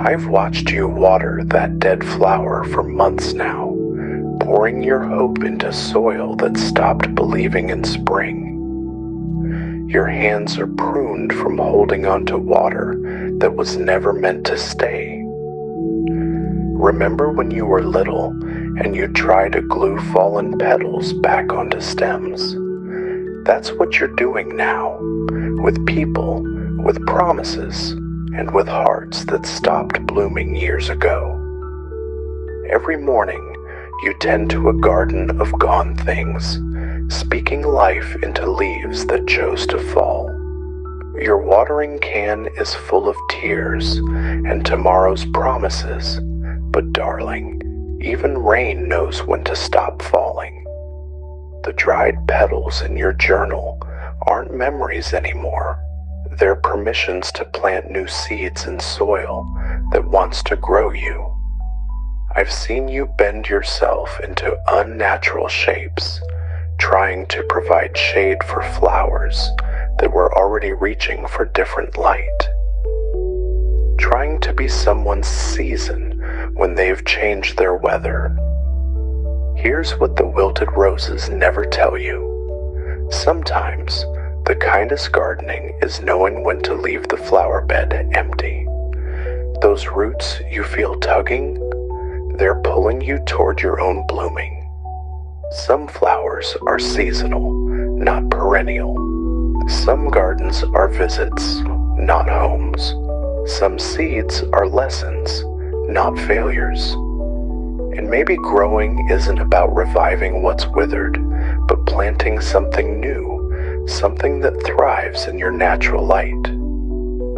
I've watched you water that dead flower for months now, pouring your hope into soil that stopped believing in spring. Your hands are pruned from holding onto water that was never meant to stay. Remember when you were little and you'd try to glue fallen petals back onto stems? That's what you're doing now, with people, with promises, and with hearts that stopped blooming years ago. Every morning, you tend to a garden of gone things, speaking life into leaves that chose to fall. Your watering can is full of tears and tomorrow's promises, but darling, even rain knows when to stop falling. The dried petals in your journal aren't memories anymore. They're permissions to plant new seeds in soil that wants to grow you. I've seen you bend yourself into unnatural shapes, trying to provide shade for flowers that were already reaching for different light. Trying to be someone's season when they've changed their weather. Here's what the wilted roses never tell you. Sometimes, the kindest gardening is knowing when to leave the flower bed empty. Those roots you feel tugging, they're pulling you toward your own blooming. Some flowers are seasonal, not perennial. Some gardens are visits, not homes. Some seeds are lessons, not failures. And maybe growing isn't about reviving what's withered, but planting something new, something that thrives in your natural light.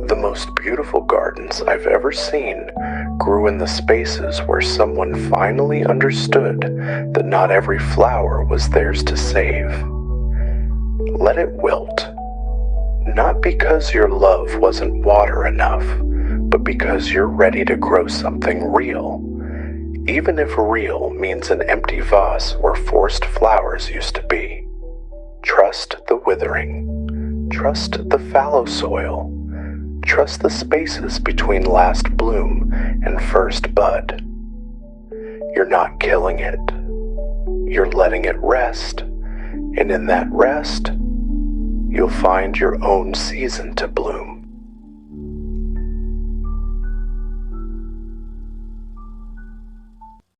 The most beautiful gardens I've ever seen grew in the spaces where someone finally understood that not every flower was theirs to save. Let it wilt. Not because your love wasn't water enough, but because you're ready to grow something real. Even if real means an empty vase where forced flowers used to be. Trust the withering. Trust the fallow soil. Trust the spaces between last bloom and first bud. You're not killing it. You're letting it rest. And in that rest, you'll find your own season to bloom.